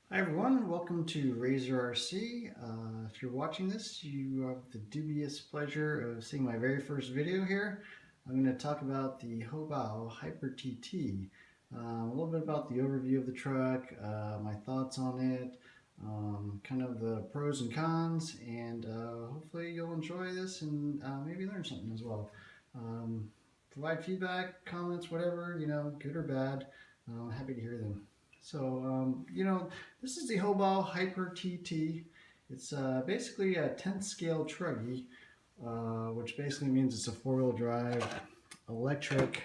Hi everyone, welcome to Razor RC. If you're watching this, you have the dubious pleasure of seeing my very first video here. I'm going to talk about the Hobao Hyper TT. A little bit about the overview of the truck, my thoughts on it, kind of the pros and cons, and hopefully you'll enjoy this and maybe learn something as well. Provide feedback, comments, whatever, good or bad. Happy to hear them. So, this is the Hobao Hyper TT. It's basically a 10th scale Truggy, which basically means it's a four-wheel drive electric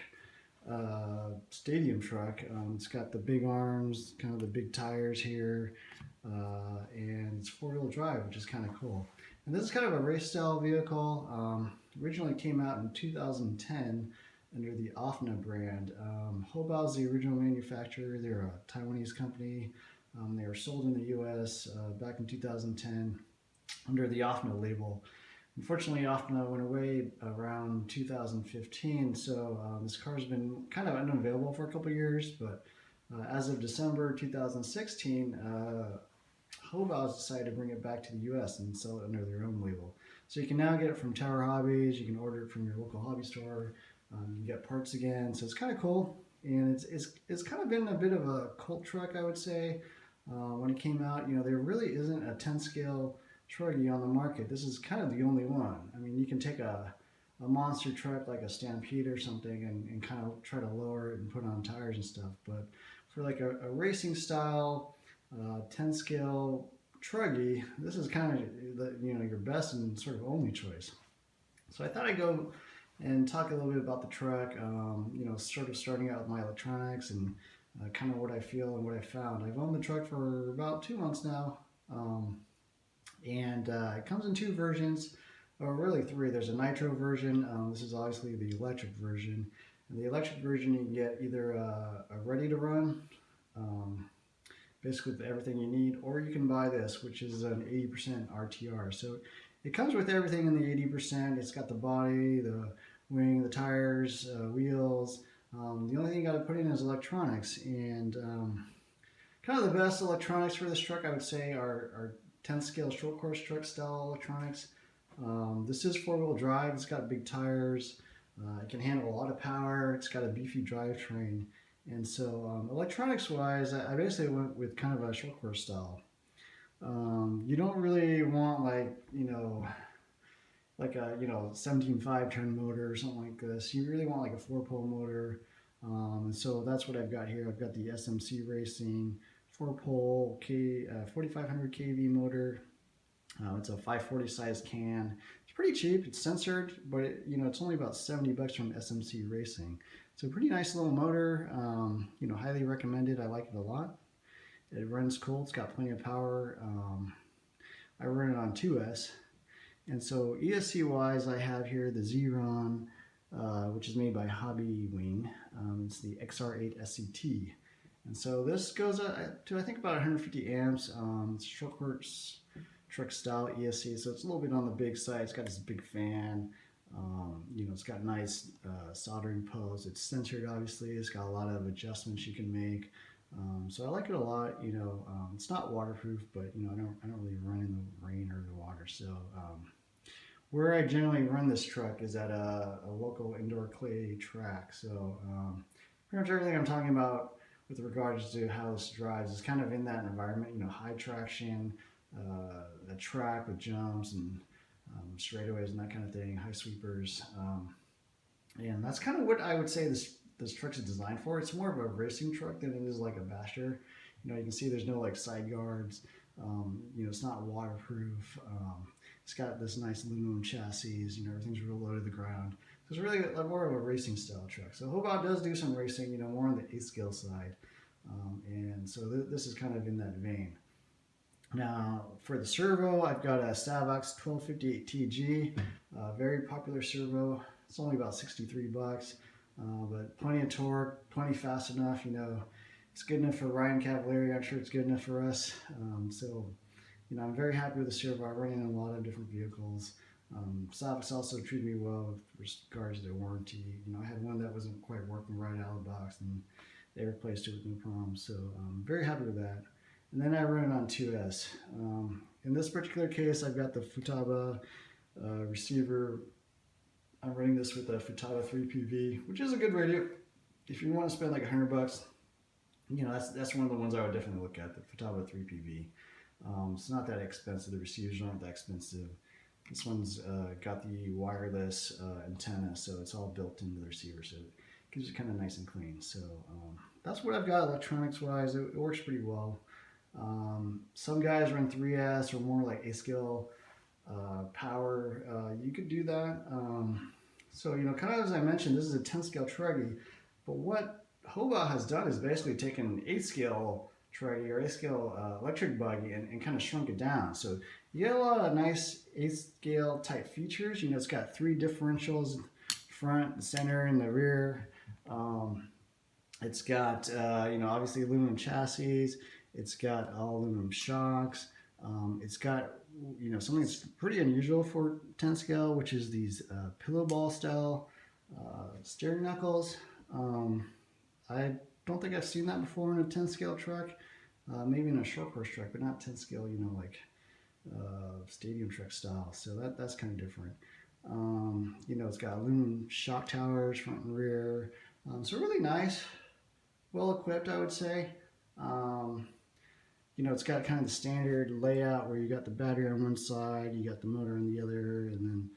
stadium truck. It's got the big arms, kind of the big tires here, and it's four-wheel drive, which is kind of cool. And this is kind of a race style vehicle. Originally came out in 2010 under the Ofna brand. Hobao is the original manufacturer. They're a Taiwanese company. They were sold in the U.S. Back in 2010 under the Ofna label. Unfortunately, Ofna went away around 2015, so this car's been kind of unavailable for a couple years, but as of December 2016, Hobao decided to bring it back to the US and sell it under their own label. So you can now get it from Tower Hobbies, you can order it from your local hobby store, you can get parts again, so it's kind of cool. And it's kind of been a bit of a cult truck, I would say. When it came out, there really isn't a 10 scale Truggy on the market. This is kind of the only one. I mean, you can take a monster truck like a Stampede or something and kind of try to lower it and put on tires and stuff. But for like a racing style 10 scale Truggy, this is kind of your best and sort of only choice. So I thought I'd go and talk a little bit about the truck, sort of starting out with my electronics and kind of what I feel and what I found. I've owned the truck for about 2 months now, and it comes in two versions, or really three. There's a nitro version. This is obviously the electric version. And the electric version, you can get either a ready to run, basically with everything you need, or you can buy this, which is an 80% RTR. So it comes with everything in the 80%. It's got the body, the wing, the tires, wheels. The only thing you got to put in is electronics, and kind of the best electronics for this truck, I would say, are 10 scale short course truck style electronics. This is four-wheel drive. It's got big tires. It can handle a lot of power. It's got a beefy drivetrain. And so electronics wise, I basically went with kind of a short course style. You don't really want like a 17.5 turn motor or something like this. You really want like a 4-pole motor. And so that's what I've got here. I've got the SMC Racing 4-pole 4500 kV motor. It's a 540 size can. It's pretty cheap. It's censored, but it's only about $70 from SMC Racing. So pretty nice little motor. Highly recommended. I like it a lot. It runs cool. It's got plenty of power. I run it on 2S. And so ESC wise, I have here the Xeron, which is made by Hobby Wing. It's the XR8 SCT. And so this goes to I think about 150 amps. It's short course truck style ESC, so it's a little bit on the big side. It's got this big fan. It's got nice soldering posts. It's censored, obviously. It's got a lot of adjustments you can make. So I like it a lot. It's not waterproof, but I don't really run in the rain or the water. So where I generally run this truck is at a local indoor clay track. So pretty much everything I'm talking about with regards to how this drives is kind of in that environment. High traction, a track with jumps and straightaways and that kind of thing, high sweepers. And that's kind of what I would say this truck is designed for. It's more of a racing truck than it is like a basher. You can see there's no like side guards. It's not waterproof. It's got this nice aluminum chassis. Everything's real low to the ground. So it's really more of a racing style truck. So Hobao does do some racing, more on the 8 scale side. And so this is kind of in that vein. Now, for the servo, I've got a Savox 1258 TG, very popular servo. It's only about 63 bucks, but plenty of torque, plenty fast enough. It's good enough for Ryan Cavallari. I'm sure it's good enough for us. I'm very happy with the servo. I run it in a lot of different vehicles. Savox also treated me well with regards to their warranty. I had one that wasn't quite working right out of the box, and they replaced it with no problem. So I'm very happy with that. and then I run it on 2S. In this particular case, I've got the Futaba receiver. I'm running this with the Futaba 3PV, which is a good radio. If you want to spend like $100, you know, that's one of the ones I would definitely look at, the Futaba 3PV. It's not that expensive. The receivers aren't that expensive. This one's got the wireless antenna, so it's all built into the receiver, so it keeps it kind of nice and clean. So that's what I've got electronics-wise. It works pretty well. Some guys run 3S or more like A-scale power. You could do that. So, you know, kind of as I mentioned, this is a 10-scale Truggy, but what Hobao has done is basically taken an 8-scale Truggy or 8-scale electric buggy and kind of shrunk it down. So you get a lot of nice 8-scale type features. You know, it's got 3 differentials, front, the center, and the rear. It's got, you know, obviously aluminum chassis. It's got all aluminum shocks. It's got, you know, something that's pretty unusual for 10 scale, which is these pillow ball style steering knuckles. I don't think I've seen that before in a 10 scale truck. Maybe in a short course truck, but not 10 scale, you know, like stadium truck style. So that's kind of different. You know, it's got aluminum shock towers, front and rear. So really nice, well equipped, I would say. You know, it's got kind of the standard layout where you got the battery on one side, you got the motor on the other, and then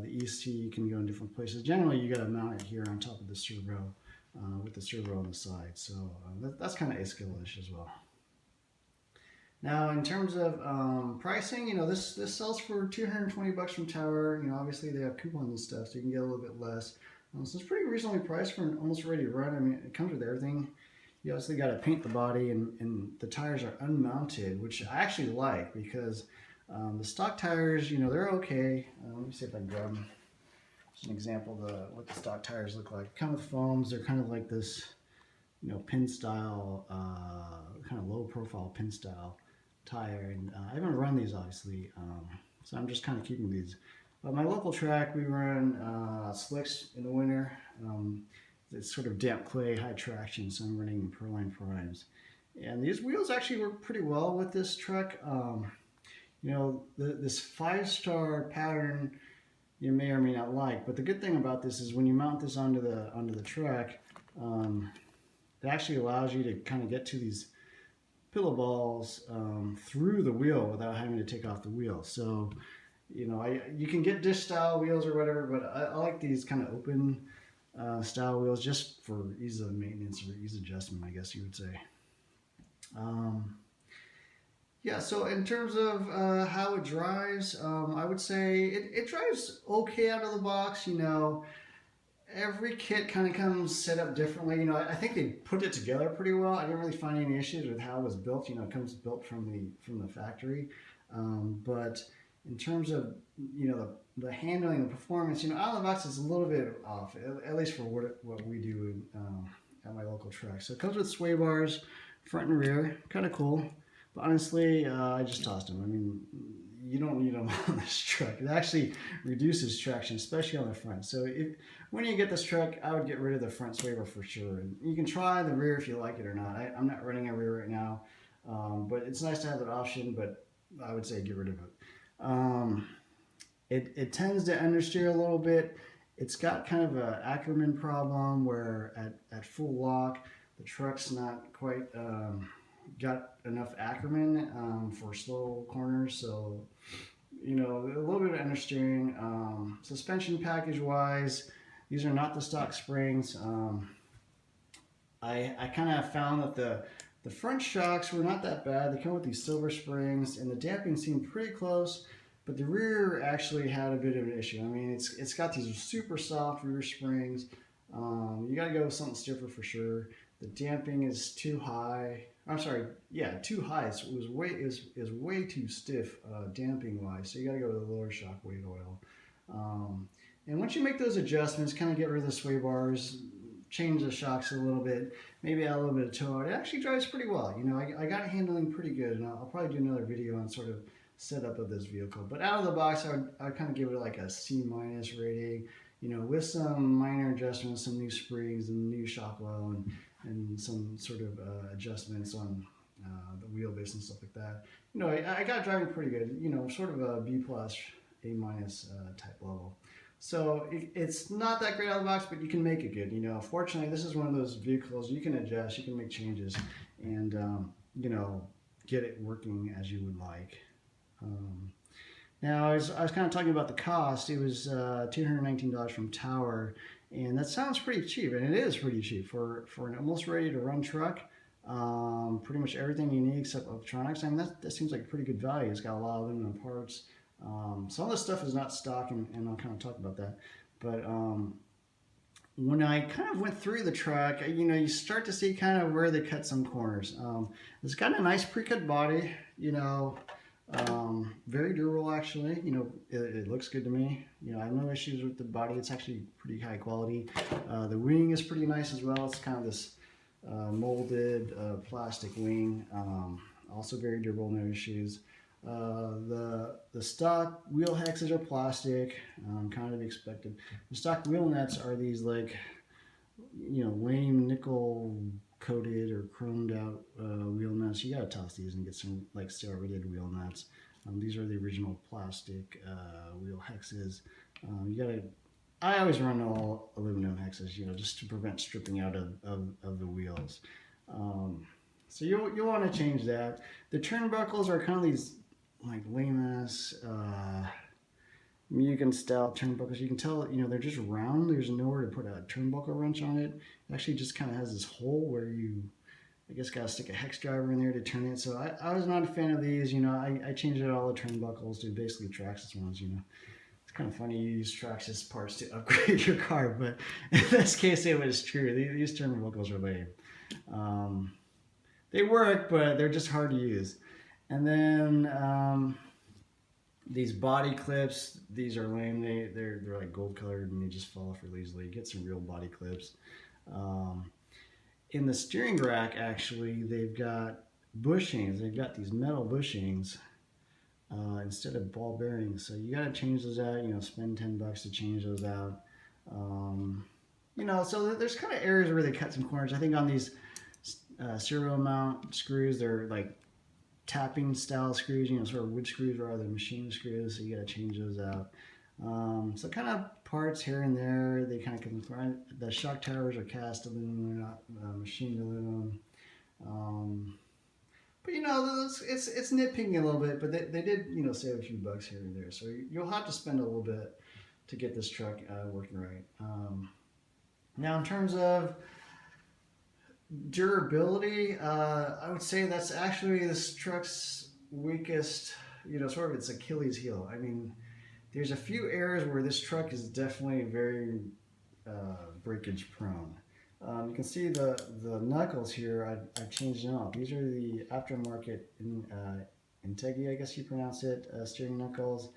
the ESC can go in different places. Generally, you got to mount it here on top of the servo with the servo on the side. So that's kind of A-scale-ish as well. Now, in terms of pricing, you know, this sells for $220 from Tower. You know, obviously they have coupons and stuff, so you can get a little bit less. So it's pretty reasonably priced for an almost ready run. I mean, it comes with everything. You obviously got to paint the body, and the tires are unmounted, which I actually like because the stock tires, you know, they're okay. Let me see if I can grab them. Just an example of what the stock tires look like. Come with foams. They're kind of like this, you know, pin style, kind of low profile pin style tire. And I haven't run these obviously, so I'm just kind of keeping these. But my local track, we run slicks in the winter. It's sort of damp clay, high traction, so I'm running Perline primes. And these wheels actually work pretty well with this truck. You know, this 5-star pattern you may or may not like, but the good thing about this is when you mount this onto the truck, it actually allows you to kind of get to these pillow balls through the wheel without having to take off the wheel. So, you know, you can get dish style wheels or whatever, but I like these kind of open style wheels just for ease of maintenance or ease adjustment, I guess you would say. Yeah, so in terms of how it drives, I would say it drives okay out of the box. You know, every kit kind of comes set up differently. You know, I think they put it together pretty well. I didn't really find any issues with how it was built. You know, it comes built from the factory. But in terms of, you know, the handling, the performance, you know, out of the box is a little bit off, at least for what we do at my local track. So it comes with sway bars, front and rear, kind of cool. But honestly, I just tossed them. I mean, you don't need them on this truck. It actually reduces traction, especially on the front. So when you get this truck, I would get rid of the front sway bar for sure. And you can try the rear if you like it or not. I'm not running a rear right now, but it's nice to have that option, but I would say get rid of it. It tends to understeer a little bit. It's got kind of an Ackerman problem where at full lock, the truck's not quite got enough Ackerman for slow corners. So, you know, a little bit of understeering. Suspension package wise, these are not the stock springs. I kind of found that the front shocks were not that bad. They come with these silver springs, and the damping seemed pretty close. But the rear actually had a bit of an issue. I mean, it's got these super soft rear springs. You got to go with something stiffer for sure. The damping is too high. I'm sorry, yeah, too high. It was way too stiff damping wise. So you got to go with a lower shock weight oil. And once you make those adjustments, kind of get rid of the sway bars, change the shocks a little bit, maybe add a little bit of tow out. It actually drives pretty well. You know, I got it handling pretty good, and I'll probably do another video on sort of setup of this vehicle. But out of the box, I'd kind of give it like a C- rating, you know, with some minor adjustments, some new springs and new shock oil and some sort of adjustments on the wheelbase and stuff like that. You know, I got driving pretty good. You know, sort of a B plus, A minus type level. So it's not that great out of the box, but you can make it good. You know, fortunately, this is one of those vehicles you can adjust, you can make changes, and you know, get it working as you would like. Um, Now, I was kind of talking about the cost. It was $219 from Tower, and that sounds pretty cheap, and it is pretty cheap for an almost ready to run truck. Pretty much everything you need except electronics. I mean, that seems like a pretty good value. It's got a lot of aluminum parts. Some of the stuff is not stock, and I'll kind of talk about that. But when I kind of went through the truck, you know, you start to see kind of where they cut some corners. It's got a nice pre-cut body, you know, very durable actually. You know, it looks good to me. You know, I have no issues with the body. It's actually pretty high quality. The wing is pretty nice as well. It's kind of this molded plastic wing. Also very durable, no issues. The stock wheel hexes are plastic, kind of expected. The stock wheel nuts are these like, you know, lame nickel coated or chromed out wheel nuts. You gotta toss these and get some like serrated wheel nuts. These are the original plastic wheel hexes. You gotta. I always run all aluminum hexes, you know, just to prevent stripping out of the wheels. So you'll want to change that. The turnbuckles are kind of these like lame ass Mugen style turnbuckles. You can tell, you know, they're just round. There's nowhere to put a turnbuckle wrench on it. It actually just kind of has this hole where you, I guess, got to stick a hex driver in there to turn it. So I was not a fan of these. You know, I changed out all the turnbuckles to basically Traxxas ones, you know. It's kind of funny you use Traxxas parts to upgrade your car, but in this case it was true. These turnbuckles are lame. They work, but they're just hard to use. And then these body clips, these are lame. They're like gold colored and they just fall off really easily. Get some real body clips. In the steering rack, actually, they've got bushings. They've got these metal bushings instead of ball bearings. So you got to change those out. You know, spend $10 to change those out. You know, so there's kind of areas where they cut some corners. I think on these serial mount screws, they're like tapping style screws, you know, sort of wood screws rather than machine screws, so you got to change those out. So kind of parts here and there, they kind of come from. The shock towers are cast aluminum, not machined aluminum. But you know, it's nitpicking a little bit, but they did, you know, save a few bucks here and there. So you'll have to spend a little bit to get this truck working right. Now in terms of durability, I would say that's actually this truck's weakest, you know, sort of its Achilles heel. I mean, there's a few areas where this truck is definitely very breakage prone. You can see the knuckles here, I've changed them out. These are the aftermarket Integi, I guess you pronounce it, steering knuckles.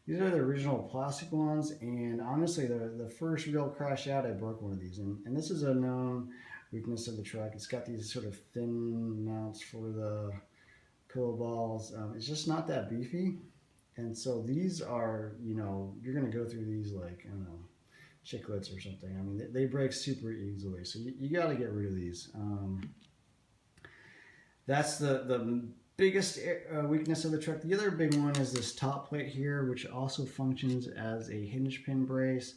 These are the original plastic ones, and honestly, the first real crash out, I broke one of these. And this is a known weakness of the truck. It's got these sort of thin mounts for the pillow balls. It's just not that beefy. And so these are, you know, you're going to go through these like, I don't know, chiclets or something. I mean, they break super easily. So you got to get rid of these. That's the biggest weakness of the truck. The other big one is this top plate here, which also functions as a hinge pin brace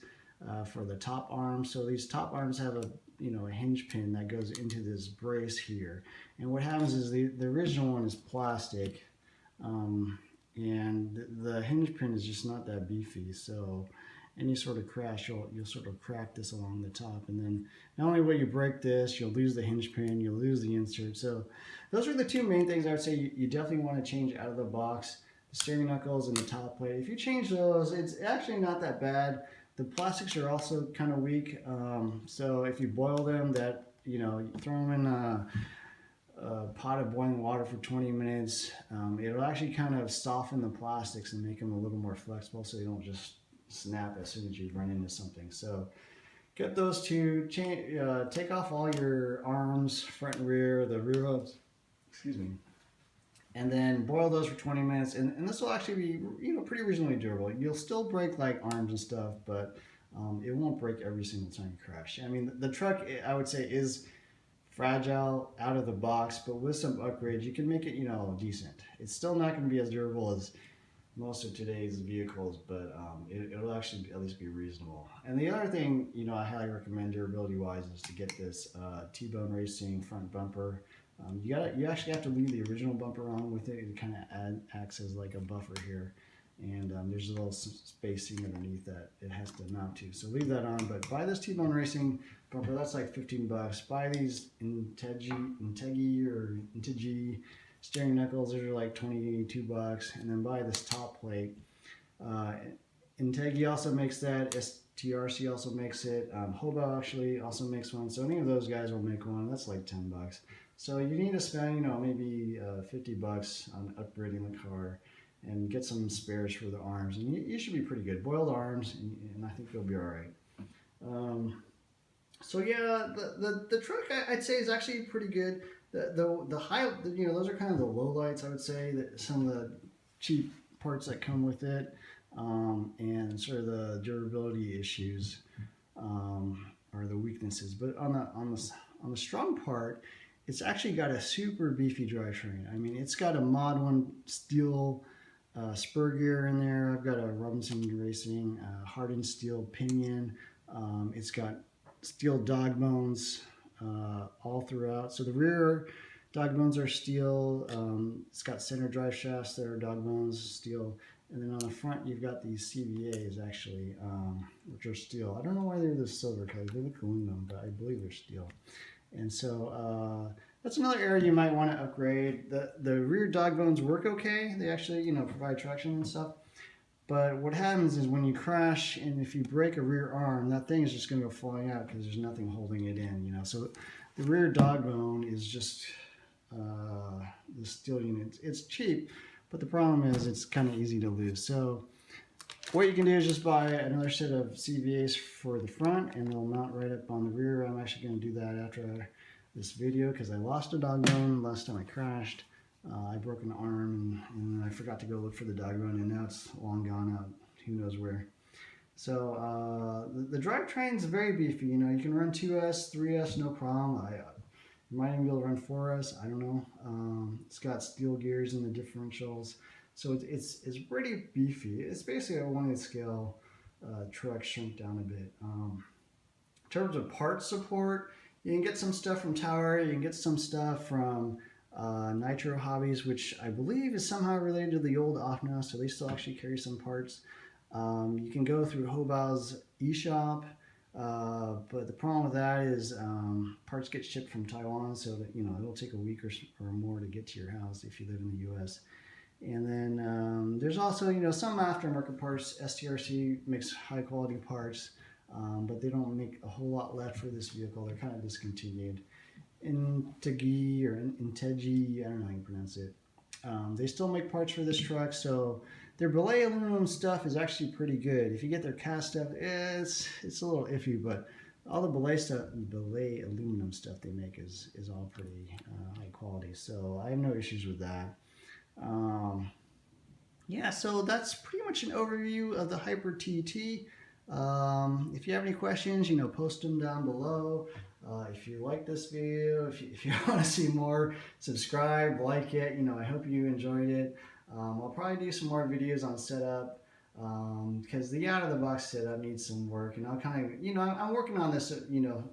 for the top arms. So these top arms have a, you know, a hinge pin that goes into this brace here. And what happens is the original one is plastic, and the hinge pin is just not that beefy. So any sort of crash, you'll sort of crack this along the top, and then not only will you break this, you'll lose the hinge pin, you'll lose the insert. So those are the two main things I would say you definitely want to change out of the box: the steering knuckles and the top plate. If you change those, it's actually not that bad. The plastics are also kind of weak, so if you boil them, you know, you throw them in a pot of boiling water for 20 minutes, it'll actually kind of soften the plastics and make them a little more flexible, so they don't just snap as soon as you run into something. So get those two, take off all your arms, front and rear, the rear hubs, excuse me, and then boil those for 20 minutes, and this will actually be, you know, pretty reasonably durable. You'll still break like arms and stuff, but it won't break every single time you crash. I mean, the truck, I would say, is fragile out of the box, but with some upgrades, you can make it, you know, decent. It's still not going to be as durable as most of today's vehicles, but it'll actually at least be reasonable. And the other thing, you know, I highly recommend durability wise is to get this T-Bone Racing front bumper. You actually have to leave the original bumper on with it. It kind of acts as like a buffer here, and there's a little spacing underneath that it has to mount to. So leave that on. But buy this T-Bone Racing bumper. That's like 15 bucks. Buy these Integi or Integi steering knuckles. Those are like 22 bucks. And then buy this top plate. Integi also makes that. STRC also makes it. Hobao actually also makes one. So any of those guys will make one. That's like 10 bucks. So you need to spend, you know, maybe 50 bucks on upgrading the car and get some spares for the arms. And you should be pretty good. Boiled arms, and I think you'll be all right. So yeah, the truck I'd say is actually pretty good. The high, you know, those are kind of the low lights, I would say, that some of the cheap parts that come with it, and sort of the durability issues are the weaknesses. But on the strong part, it's actually got a super beefy drivetrain. I mean, it's got a Mod 1 steel spur gear in there. I've got a Robinson Racing hardened steel pinion. It's got steel dog bones all throughout. So the rear dog bones are steel. It's got center drive shafts that are dog bones, steel. And then on the front, you've got these CVAs actually, which are steel. I don't know why they're the silver color. They look aluminum, but I believe they're steel. And so that's another area you might want to upgrade. The rear dog bones work okay. They actually, you know, provide traction and stuff. But what happens is when you crash and if you break a rear arm, that thing is just going to go flying out because there's nothing holding it in, you know. So the rear dog bone is just the steel unit. It's cheap, but the problem is it's kind of easy to lose. So what you can do is just buy another set of CVAs for the front and they'll mount right up on the rear. I'm actually going to do that after this video because I lost a dog bone last time I crashed. I broke an arm and I forgot to go look for the dog bone, and now it's long gone out, who knows where. So the drivetrain's very beefy. You know, you can run 2S, 3S, no problem. You might even be able to run 4S, I don't know. It's got steel gears in the differentials. So it's pretty beefy. It's basically a 1/8 scale truck shrunk down a bit. In terms of parts support, you can get some stuff from Tower. You can get some stuff from Nitro Hobbies, which I believe is somehow related to the old Ofna, so they still actually carry some parts. You can go through Hobao's eShop, but the problem with that is parts get shipped from Taiwan, so that, you know, it'll take a week or more to get to your house if you live in the U.S. And then there's also, you know, some aftermarket parts. STRC makes high quality parts, but they don't make a whole lot left for this vehicle. They're kind of discontinued. Integi or Integi, I don't know how you pronounce it. They still make parts for this truck, so their belay aluminum stuff is actually pretty good. If you get their cast stuff, it's a little iffy, but all the belay aluminum stuff they make is all pretty high quality. So I have no issues with that. Yeah, so that's pretty much an overview of the Hyper TT. If you have any questions, you know, post them down below. If you like this video, if you want to see more, subscribe, like it. You know, I hope you enjoyed it. I'll probably do some more videos on setup because the out-of-the-box setup needs some work, and I'll kind of, you know, I'm working on this, you know,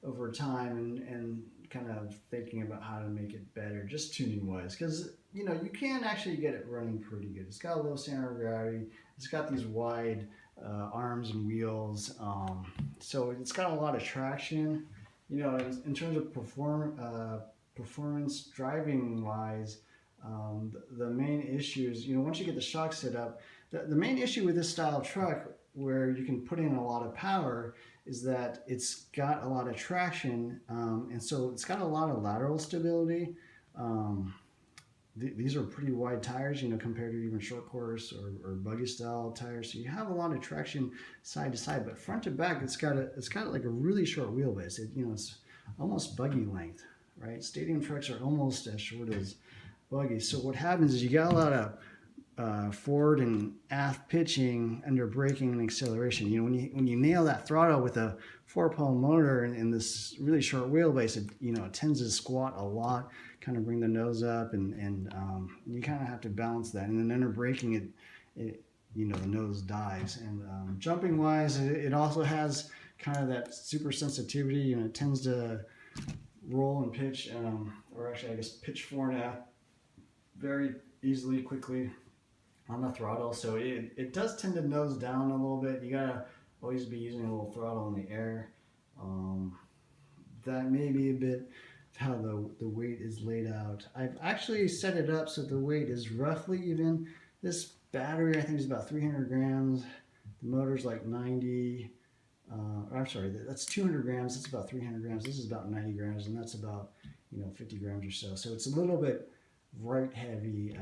over time and kind of thinking about how to make it better, just tuning-wise, because, you know, you can actually get it running pretty good. It's got a low center of gravity. It's got these wide arms and wheels, so it's got a lot of traction. You know, in terms of performance driving wise, the main issue is, you know, once you get the shock set up, the main issue with this style of truck where you can put in a lot of power is that it's got a lot of traction, and so it's got a lot of lateral stability. These are pretty wide tires, you know, compared to even short course or buggy style tires. So you have a lot of traction side to side, but front to back, it's got like a really short wheelbase. You know, it's almost buggy length, right? Stadium trucks are almost as short as buggy. So what happens is you got a lot of forward and aft pitching under braking and acceleration. You know, when you nail that throttle with a 4-pole motor in this really short wheelbase, it tends to squat a lot, kind of bring the nose up, and you kind of have to balance that. And then under braking, the nose dives. And jumping wise, it also has kind of that super sensitivity. You know, it tends to roll and pitch, or actually I guess pitch forward and aft very easily, quickly on the throttle. So it does tend to nose down a little bit. You gotta always be using a little throttle in the air. That may be a bit how the weight is laid out. I've actually set it up so the weight is roughly even. This battery I think is about 300 grams. The motor's like 90. I'm sorry, that's 200 grams. That's about 300 grams. This is about 90 grams, and that's about 50 grams or so. So it's a little bit right heavy,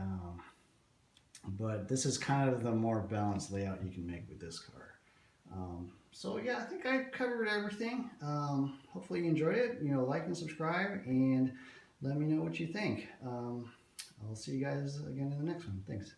but this is kind of the more balanced layout you can make with this car. So yeah, I think I covered everything. Hopefully you enjoyed it. Like and subscribe, and let me know what you think. I'll see you guys again in the next one. Thanks.